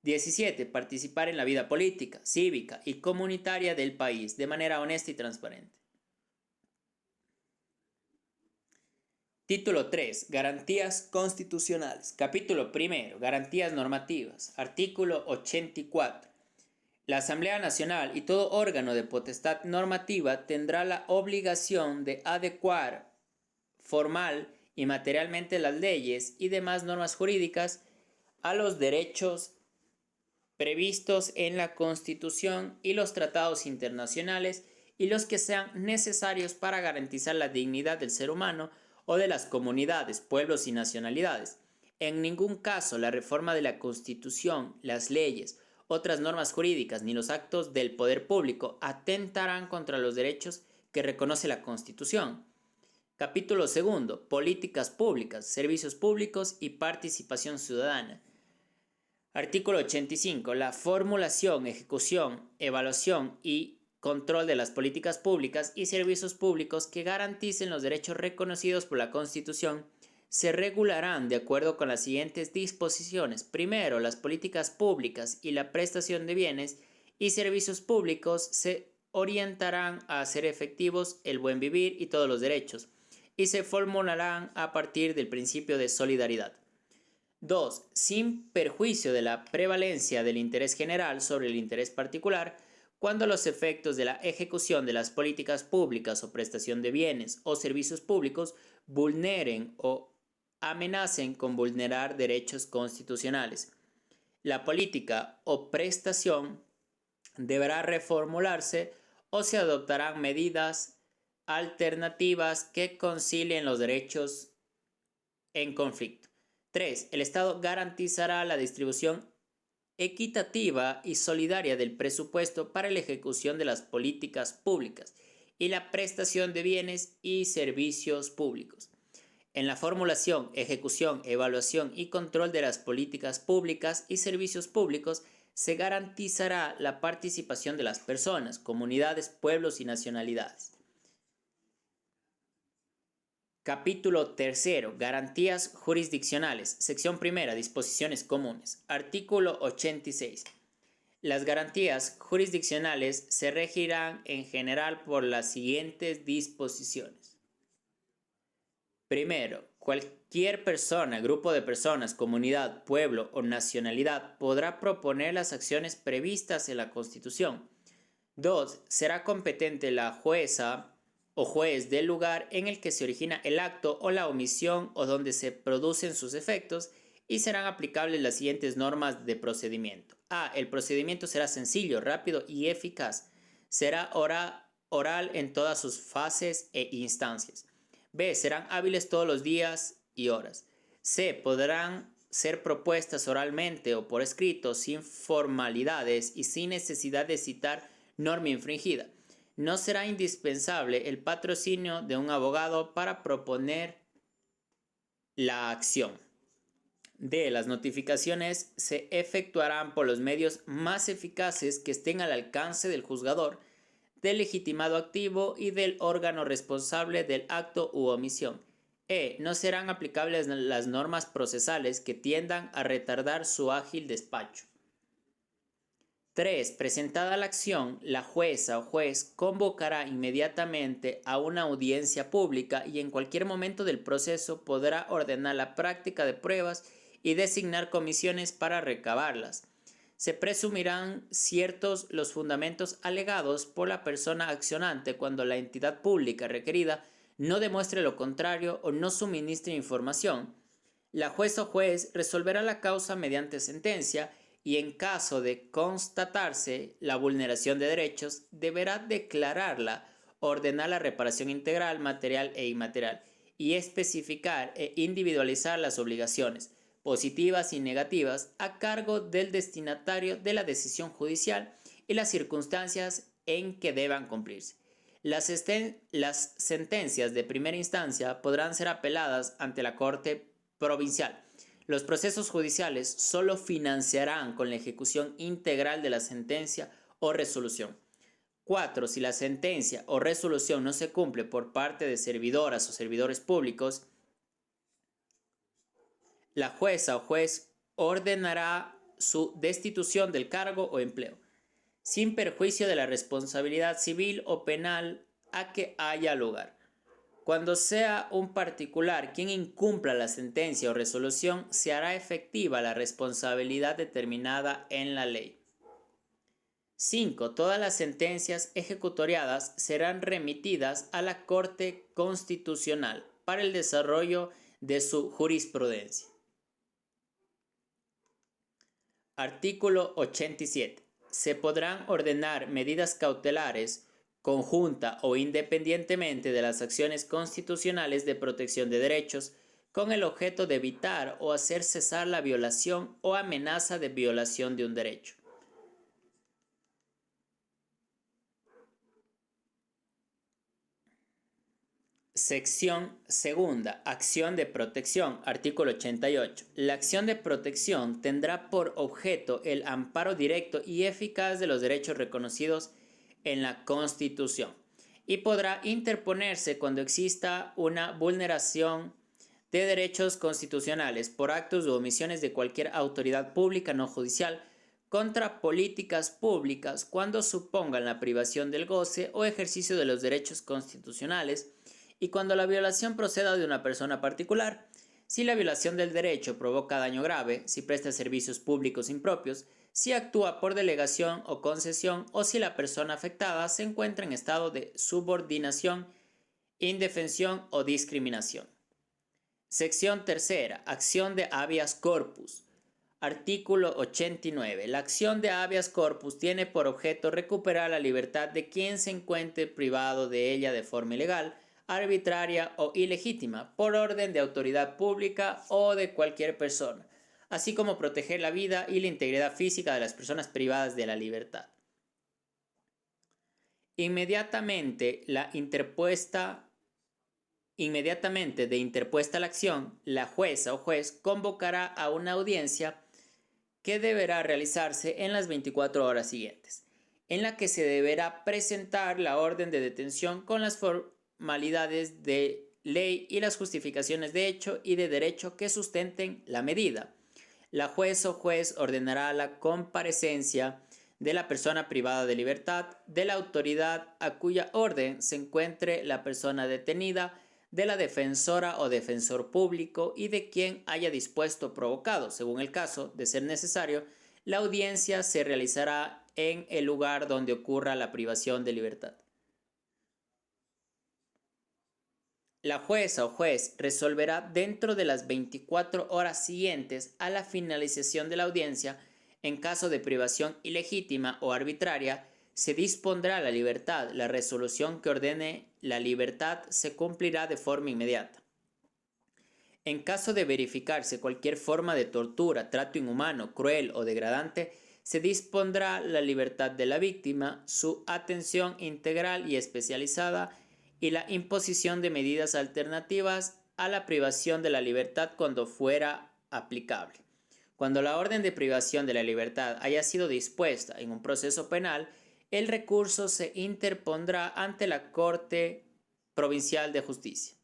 17. Participar en la vida política, cívica y comunitaria del país de manera honesta y transparente. Título 3. Garantías constitucionales. Capítulo 1. Garantías normativas. Artículo 84. La Asamblea Nacional y todo órgano de potestad normativa tendrá la obligación de adecuar formal y materialmente las leyes y demás normas jurídicas a los derechos previstos en la Constitución y los tratados internacionales y los que sean necesarios para garantizar la dignidad del ser humano o de las comunidades, pueblos y nacionalidades. En ningún caso la reforma de la Constitución, las leyes, otras normas jurídicas ni los actos del poder público atentarán contra los derechos que reconoce la Constitución. Capítulo 2. Políticas públicas, servicios públicos y participación ciudadana. Artículo 85. La formulación, ejecución, evaluación y control de las políticas públicas y servicios públicos que garanticen los derechos reconocidos por la Constitución se regularán de acuerdo con las siguientes disposiciones. Primero, las políticas públicas y la prestación de bienes y servicios públicos se orientarán a hacer efectivos el buen vivir y todos los derechos, y se formularán a partir del principio de solidaridad. 2. Sin perjuicio de la prevalencia del interés general sobre el interés particular, cuando los efectos de la ejecución de las políticas públicas o prestación de bienes o servicios públicos vulneren o amenacen con vulnerar derechos constitucionales. La política o prestación deberá reformularse o se adoptarán medidas alternativas que concilien los derechos en conflicto. 3. El Estado garantizará la distribución equitativa y solidaria del presupuesto para la ejecución de las políticas públicas y la prestación de bienes y servicios públicos. En la formulación, ejecución, evaluación y control de las políticas públicas y servicios públicos se garantizará la participación de las personas, comunidades, pueblos y nacionalidades. Capítulo 3. Garantías jurisdiccionales. Sección 1. Disposiciones comunes. Artículo 86. Las garantías jurisdiccionales se regirán en general por las siguientes disposiciones. Primero, cualquier persona, grupo de personas, comunidad, pueblo o nacionalidad podrá proponer las acciones previstas en la Constitución. 2. Será competente la jueza o juez del lugar en el que se origina el acto o la omisión o donde se producen sus efectos, y serán aplicables las siguientes normas de procedimiento. A. El procedimiento será sencillo, rápido y eficaz. Será oral en todas sus fases e instancias. B. Serán hábiles todos los días y horas. C. Podrán ser propuestas oralmente o por escrito sin formalidades y sin necesidad de citar norma infringida. No será indispensable el patrocinio de un abogado para proponer la acción. D. Las notificaciones se efectuarán por los medios más eficaces que estén al alcance del juzgador, del legitimado activo y del órgano responsable del acto u omisión. E. No serán aplicables las normas procesales que tiendan a retardar su ágil despacho. 3. Presentada la acción, la jueza o juez convocará inmediatamente a una audiencia pública y en cualquier momento del proceso podrá ordenar la práctica de pruebas y designar comisiones para recabarlas. Se presumirán ciertos los fundamentos alegados por la persona accionante cuando la entidad pública requerida no demuestre lo contrario o no suministre información. La jueza o juez resolverá la causa mediante sentencia y en caso de constatarse la vulneración de derechos, deberá declararla, ordenar la reparación integral, material e inmaterial, y especificar e individualizar las obligaciones, positivas y negativas, a cargo del destinatario de la decisión judicial y las circunstancias en que deban cumplirse. Las sentencias de primera instancia podrán ser apeladas ante la Corte Provincial. Los procesos judiciales solo financiarán con la ejecución integral de la sentencia o resolución. 4. Si la sentencia o resolución no se cumple por parte de servidoras o servidores públicos, la jueza o juez ordenará su destitución del cargo o empleo, sin perjuicio de la responsabilidad civil o penal a que haya lugar. Cuando sea un particular quien incumpla la sentencia o resolución, se hará efectiva la responsabilidad determinada en la ley. 5. Todas las sentencias ejecutoriadas serán remitidas a la Corte Constitucional para el desarrollo de su jurisprudencia. Artículo 87. Se podrán ordenar medidas cautelares conjunta o independientemente de las acciones constitucionales de protección de derechos, con el objeto de evitar o hacer cesar la violación o amenaza de violación de un derecho. Sección segunda. Acción de protección. Artículo 88. La acción de protección tendrá por objeto el amparo directo y eficaz de los derechos reconocidos en la Constitución y podrá interponerse cuando exista una vulneración de derechos constitucionales por actos u omisiones de cualquier autoridad pública no judicial contra políticas públicas cuando supongan la privación del goce o ejercicio de los derechos constitucionales y cuando la violación proceda de una persona particular. Si la violación del derecho provoca daño grave, si presta servicios públicos impropios, si actúa por delegación o concesión o si la persona afectada se encuentra en estado de subordinación, indefensión o discriminación. Sección tercera. Acción de habeas corpus. Artículo 89. La acción de habeas corpus tiene por objeto recuperar la libertad de quien se encuentre privado de ella de forma ilegal, arbitraria o ilegítima, por orden de autoridad pública o de cualquier persona, así como proteger la vida y la integridad física de las personas privadas de la libertad. Inmediatamente de interpuesta la acción, la jueza o juez convocará a una audiencia que deberá realizarse en las 24 horas siguientes, en la que se deberá presentar la orden de detención con las formalidades de ley y las justificaciones de hecho y de derecho que sustenten la medida. La juez o juez ordenará la comparecencia de la persona privada de libertad, de la autoridad a cuya orden se encuentre la persona detenida, de la defensora o defensor público y de quien haya dispuesto o provocado, según el caso, de ser necesario. La audiencia se realizará en el lugar donde ocurra la privación de libertad. La jueza o juez resolverá dentro de las 24 horas siguientes a la finalización de la audiencia. En caso de privación ilegítima o arbitraria, se dispondrá la libertad. La resolución que ordene la libertad se cumplirá de forma inmediata. En caso de verificarse cualquier forma de tortura, trato inhumano, cruel o degradante, se dispondrá la libertad de la víctima, su atención integral y especializada y la imposición de medidas alternativas a la privación de la libertad cuando fuera aplicable. Cuando la orden de privación de la libertad haya sido dispuesta en un proceso penal, el recurso se interpondrá ante la Corte Provincial de Justicia.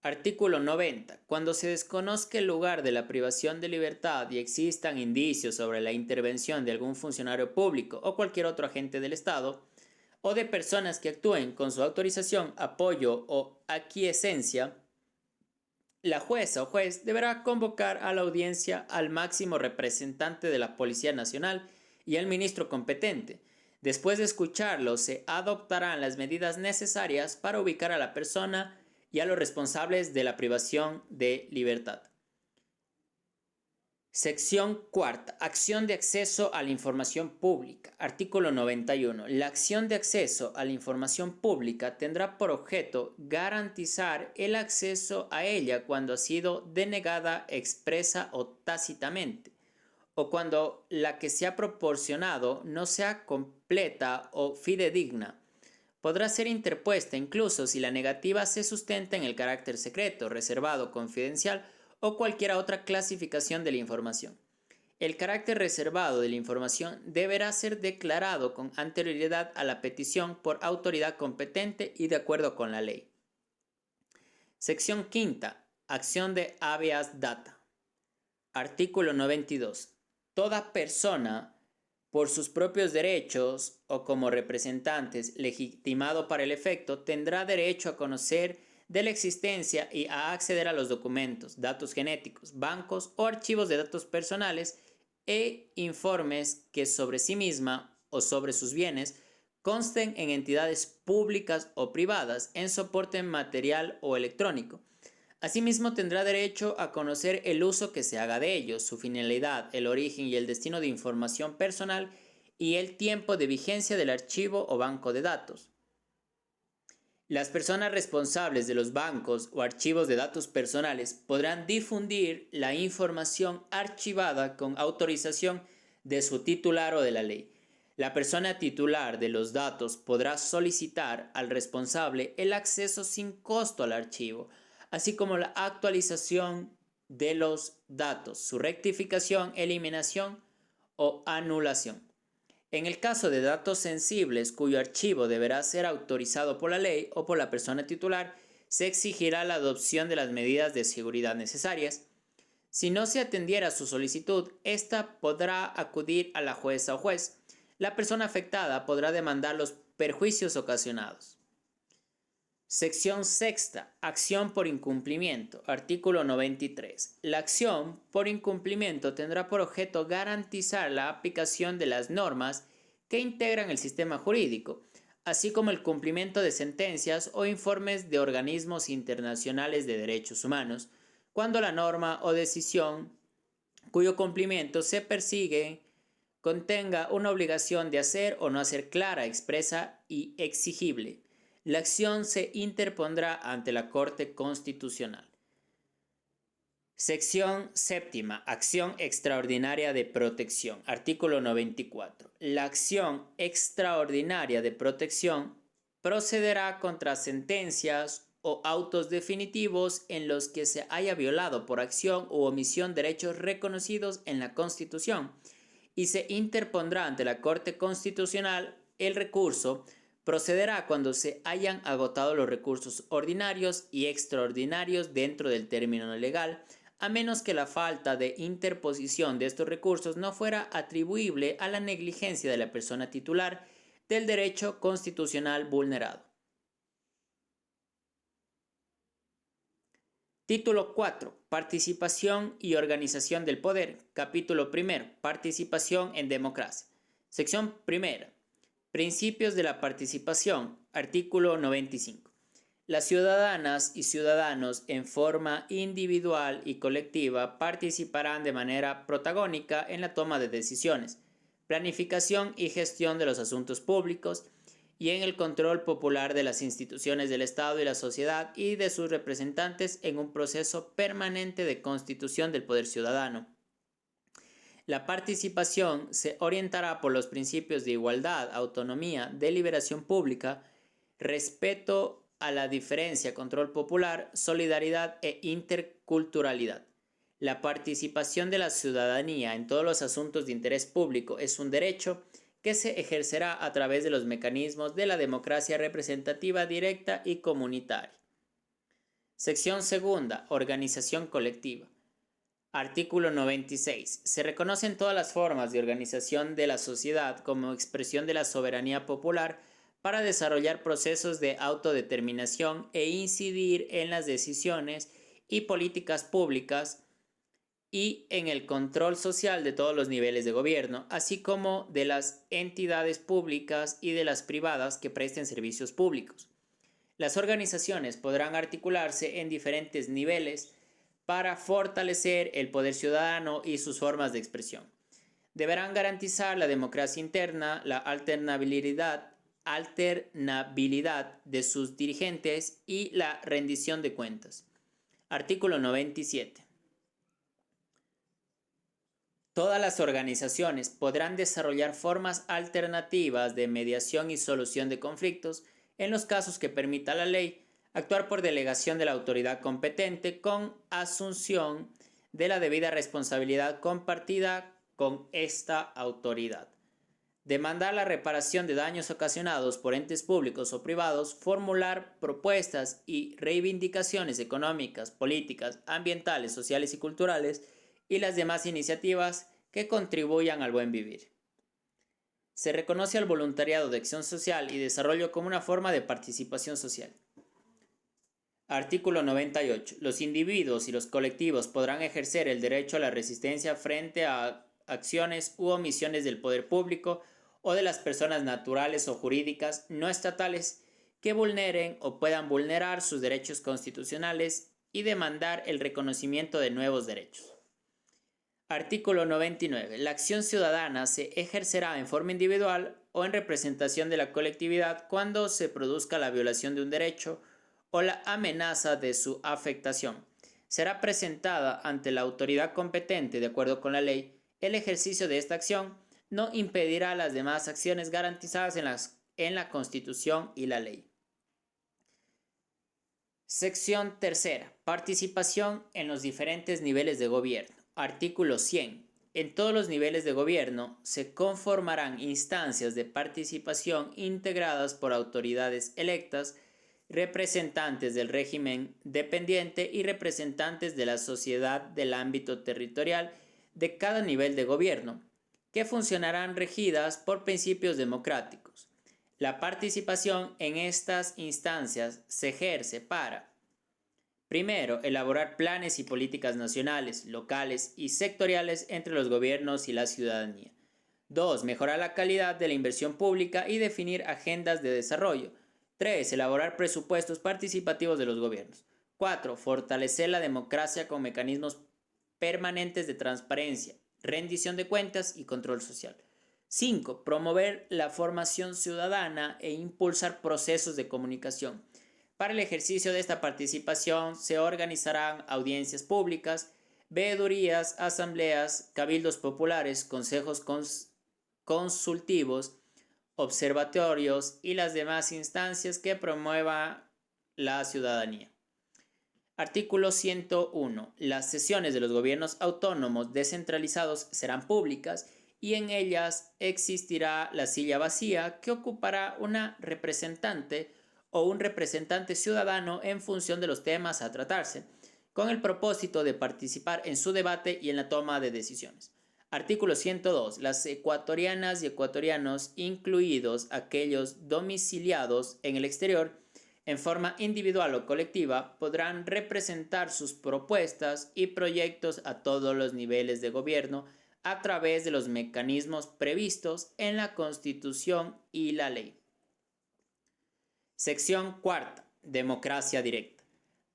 Artículo 90. Cuando se desconozca el lugar de la privación de libertad y existan indicios sobre la intervención de algún funcionario público o cualquier otro agente del Estado, o de personas que actúen con su autorización, apoyo o aquiescencia, la jueza o juez deberá convocar a la audiencia al máximo representante de la Policía Nacional y al ministro competente. Después de escucharlo, se adoptarán las medidas necesarias para ubicar a la persona y a los responsables de la privación de libertad. Sección cuarta. Acción de acceso a la información pública. Artículo 91. La acción de acceso a la información pública tendrá por objeto garantizar el acceso a ella cuando ha sido denegada expresa o tácitamente, o cuando la que se ha proporcionado no sea completa o fidedigna. Podrá ser interpuesta incluso si la negativa se sustenta en el carácter secreto, reservado, confidencial o cualquier otra clasificación de la información. El carácter reservado de la información deberá ser declarado con anterioridad a la petición por autoridad competente y de acuerdo con la ley. Sección quinta. Acción de habeas data. Artículo 92. Toda persona, por sus propios derechos o como representantes legitimado para el efecto, tendrá derecho a conocer de la existencia y a acceder a los documentos, datos genéticos, bancos o archivos de datos personales e informes que sobre sí misma o sobre sus bienes consten en entidades públicas o privadas en soporte material o electrónico. Asimismo, tendrá derecho a conocer el uso que se haga de ellos, su finalidad, el origen y el destino de información personal y el tiempo de vigencia del archivo o banco de datos. Las personas responsables de los bancos o archivos de datos personales podrán difundir la información archivada con autorización de su titular o de la ley. La persona titular de los datos podrá solicitar al responsable el acceso sin costo al archivo, así como la actualización de los datos, su rectificación, eliminación o anulación. En el caso de datos sensibles cuyo archivo deberá ser autorizado por la ley o por la persona titular, se exigirá la adopción de las medidas de seguridad necesarias. Si no se atendiera su solicitud, ésta podrá acudir a la jueza o juez. La persona afectada podrá demandar los perjuicios ocasionados. Sección sexta. Acción por incumplimiento. Artículo 93. La acción por incumplimiento tendrá por objeto garantizar la aplicación de las normas que integran el sistema jurídico, así como el cumplimiento de sentencias o informes de organismos internacionales de derechos humanos, cuando la norma o decisión cuyo cumplimiento se persigue contenga una obligación de hacer o no hacer clara, expresa y exigible. La acción se interpondrá ante la Corte Constitucional. Sección séptima. Acción extraordinaria de protección. Artículo 94. La acción extraordinaria de protección procederá contra sentencias o autos definitivos en los que se haya violado por acción u omisión derechos reconocidos en la Constitución y se interpondrá ante la Corte Constitucional. El recurso procederá cuando se hayan agotado los recursos ordinarios y extraordinarios dentro del término legal, a menos que la falta de interposición de estos recursos no fuera atribuible a la negligencia de la persona titular del derecho constitucional vulnerado. Título 4. Participación y organización del poder. Capítulo 1. Participación en democracia. Sección 1. Principios de la participación. Artículo 95. Las ciudadanas y ciudadanos en forma individual y colectiva participarán de manera protagónica en la toma de decisiones, planificación y gestión de los asuntos públicos y en el control popular de las instituciones del Estado y la sociedad y de sus representantes en un proceso permanente de constitución del poder ciudadano. La participación se orientará por los principios de igualdad, autonomía, deliberación pública, respeto a la diferencia, control popular, solidaridad e interculturalidad. La participación de la ciudadanía en todos los asuntos de interés público es un derecho que se ejercerá a través de los mecanismos de la democracia representativa directa y comunitaria. Sección segunda. Organización colectiva. Artículo 96. Se reconocen todas las formas de organización de la sociedad como expresión de la soberanía popular para desarrollar procesos de autodeterminación e incidir en las decisiones y políticas públicas y en el control social de todos los niveles de gobierno, así como de las entidades públicas y de las privadas que presten servicios públicos. Las organizaciones podrán articularse en diferentes niveles para fortalecer el poder ciudadano y sus formas de expresión. Deberán garantizar la democracia interna, la alternabilidad de sus dirigentes y la rendición de cuentas. Artículo 97. Todas las organizaciones podrán desarrollar formas alternativas de mediación y solución de conflictos en los casos que permita la ley, actuar por delegación de la autoridad competente con asunción de la debida responsabilidad compartida con esta autoridad. Demandar la reparación de daños ocasionados por entes públicos o privados, formular propuestas y reivindicaciones económicas, políticas, ambientales, sociales y culturales, y las demás iniciativas que contribuyan al buen vivir. Se reconoce al voluntariado de acción social y desarrollo como una forma de participación social. Artículo 98. Los individuos y los colectivos podrán ejercer el derecho a la resistencia frente a acciones u omisiones del poder público o de las personas naturales o jurídicas no estatales que vulneren o puedan vulnerar sus derechos constitucionales y demandar el reconocimiento de nuevos derechos. Artículo 99. La acción ciudadana se ejercerá en forma individual o en representación de la colectividad cuando se produzca la violación de un derecho o la amenaza de su afectación. Será presentada ante la autoridad competente de acuerdo con la ley. El ejercicio de esta acción no impedirá las demás acciones garantizadas en la Constitución y la ley. Sección tercera. Participación en los diferentes niveles de gobierno. Artículo 100. En todos los niveles de gobierno se conformarán instancias de participación integradas por autoridades electas, representantes del régimen dependiente y representantes de la sociedad del ámbito territorial de cada nivel de gobierno, que funcionarán regidas por principios democráticos. La participación en estas instancias se ejerce para: primero, elaborar planes y políticas nacionales, locales y sectoriales entre los gobiernos y la ciudadanía. 2. Mejorar la calidad de la inversión pública y definir agendas de desarrollo. 3. Elaborar presupuestos participativos de los gobiernos. 4. Fortalecer la democracia con mecanismos permanentes de transparencia, rendición de cuentas y control social. 5. Promover la formación ciudadana e impulsar procesos de comunicación. Para el ejercicio de esta participación se organizarán audiencias públicas, veedurías, asambleas, cabildos populares, consejos consultivos, observatorios y las demás instancias que promuevan la ciudadanía. Artículo 101. Las sesiones de los gobiernos autónomos descentralizados serán públicas y en ellas existirá la silla vacía que ocupará una representante o un representante ciudadano en función de los temas a tratarse, con el propósito de participar en su debate y en la toma de decisiones. Artículo 102. Las ecuatorianas y ecuatorianos, incluidos aquellos domiciliados en el exterior, en forma individual o colectiva, podrán representar sus propuestas y proyectos a todos los niveles de gobierno a través de los mecanismos previstos en la Constitución y la ley. Sección cuarta. Democracia directa.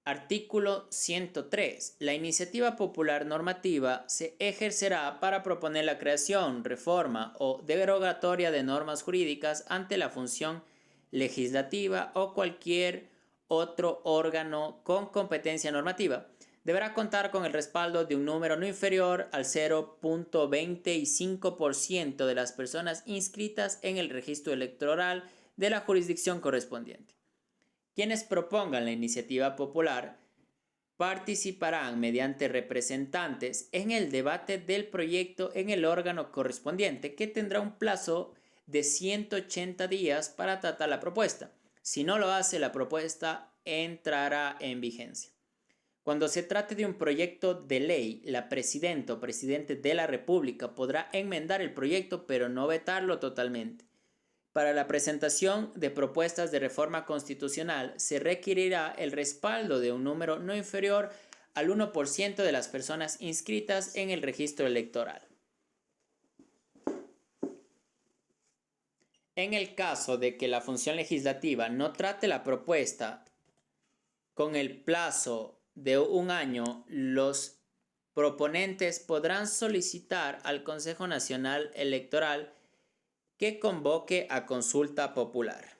Artículo 103. La iniciativa popular normativa se ejercerá para proponer la creación, reforma o derogatoria de normas jurídicas ante la función legislativa o cualquier otro órgano con competencia normativa. Deberá contar con el respaldo de un número no inferior al 0.25% de las personas inscritas en el registro electoral de la jurisdicción correspondiente. Quienes propongan la iniciativa popular participarán mediante representantes en el debate del proyecto en el órgano correspondiente, que tendrá un plazo de 180 días para tratar la propuesta. Si no lo hace, la propuesta entrará en vigencia. Cuando se trate de un proyecto de ley, la presidenta o presidente de la República podrá enmendar el proyecto, pero no vetarlo totalmente. Para la presentación de propuestas de reforma constitucional se requerirá el respaldo de un número no inferior al 1% de las personas inscritas en el registro electoral. En el caso de que la función legislativa no trate la propuesta con el plazo de un año, los proponentes podrán solicitar al Consejo Nacional Electoral que convoque a consulta popular,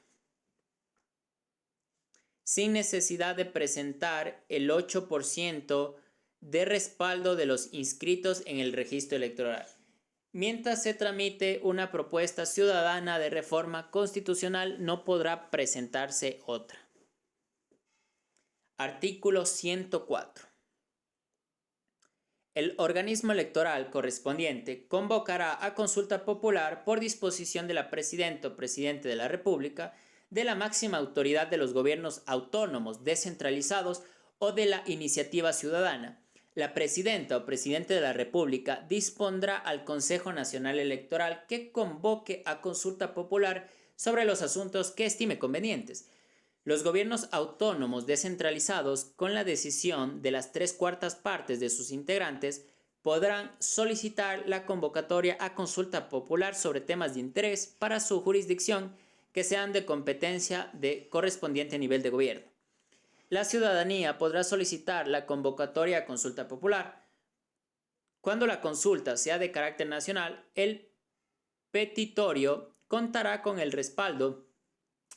sin necesidad de presentar el 8% de respaldo de los inscritos en el registro electoral, mientras se tramite una propuesta ciudadana de reforma constitucional, no podrá presentarse otra. Artículo 104. El organismo electoral correspondiente convocará a consulta popular por disposición de la Presidenta o Presidente de la República, de la máxima autoridad de los gobiernos autónomos descentralizados o de la iniciativa ciudadana. La Presidenta o Presidente de la República dispondrá al Consejo Nacional Electoral que convoque a consulta popular sobre los asuntos que estime convenientes. Los gobiernos autónomos descentralizados, con la decisión de las 3/4 partes de sus integrantes, podrán solicitar la convocatoria a consulta popular sobre temas de interés para su jurisdicción que sean de competencia de correspondiente nivel de gobierno. La ciudadanía podrá solicitar la convocatoria a consulta popular. Cuando la consulta sea de carácter nacional, el petitorio contará con el respaldo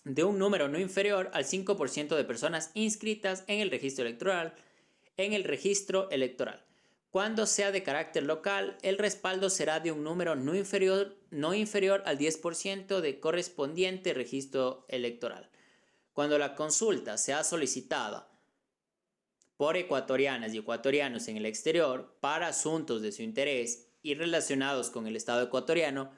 de un número no inferior al 5% de personas inscritas en el registro electoral. Cuando sea de carácter local, el respaldo será de un número no inferior al 10% de correspondiente registro electoral. Cuando la consulta sea solicitada por ecuatorianas y ecuatorianos en el exterior para asuntos de su interés y relacionados con el Estado ecuatoriano,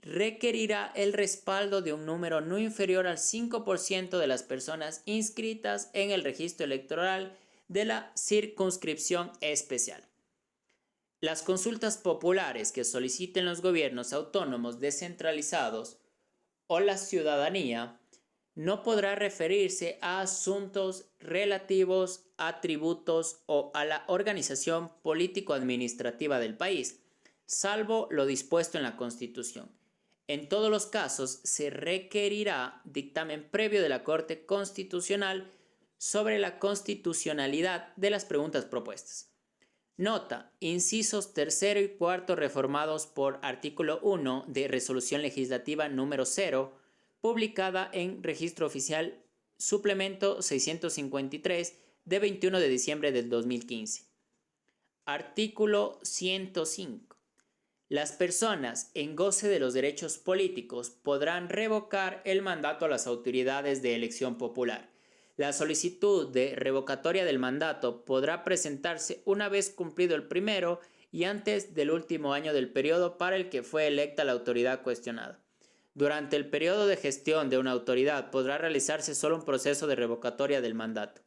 requerirá el respaldo de un número no inferior al 5% de las personas inscritas en el registro electoral de la circunscripción especial. Las consultas populares que soliciten los gobiernos autónomos descentralizados o la ciudadanía no podrá referirse a asuntos relativos a tributos o a la organización político-administrativa del país, salvo lo dispuesto en la Constitución. En todos los casos se requerirá dictamen previo de la Corte Constitucional sobre la constitucionalidad de las preguntas propuestas. Nota: incisos 3 y 4 reformados por artículo 1 de Resolución Legislativa número 0, publicada en Registro Oficial Suplemento 653 de 21 de diciembre del 2015. Artículo 105. Las personas en goce de los derechos políticos podrán revocar el mandato a las autoridades de elección popular. La solicitud de revocatoria del mandato podrá presentarse una vez cumplido el primero y antes del último año del periodo para el que fue electa la autoridad cuestionada. Durante el periodo de gestión de una autoridad podrá realizarse solo un proceso de revocatoria del mandato.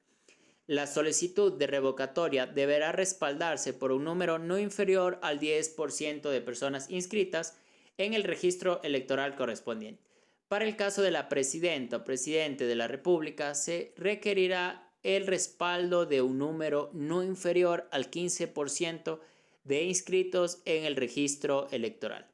La solicitud de revocatoria deberá respaldarse por un número no inferior al 10% de personas inscritas en el registro electoral correspondiente. Para el caso de la Presidenta o Presidente de la República, se requerirá el respaldo de un número no inferior al 15% de inscritos en el registro electoral.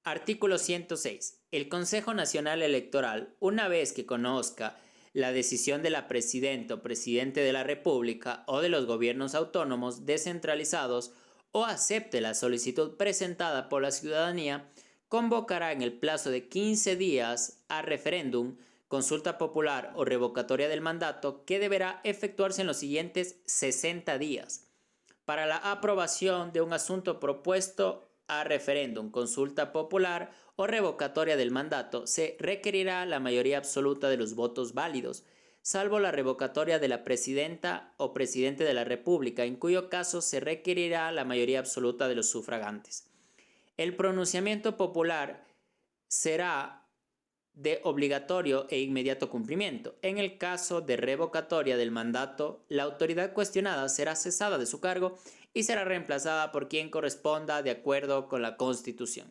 Artículo 106. El Consejo Nacional Electoral, una vez que conozca la decisión de la Presidenta o Presidente de la República o de los gobiernos autónomos descentralizados o acepte la solicitud presentada por la ciudadanía, convocará en el plazo de 15 días a referéndum, consulta popular o revocatoria del mandato que deberá efectuarse en los siguientes 60 días. Para la aprobación de un asunto propuesto a referéndum, consulta popular o revocatoria del mandato, se requerirá la mayoría absoluta de los votos válidos, salvo la revocatoria de la Presidenta o Presidente de la República, en cuyo caso se requerirá la mayoría absoluta de los sufragantes. El pronunciamiento popular será de obligatorio e inmediato cumplimiento. En el caso de revocatoria del mandato, la autoridad cuestionada será cesada de su cargo y será reemplazada por quien corresponda de acuerdo con la Constitución.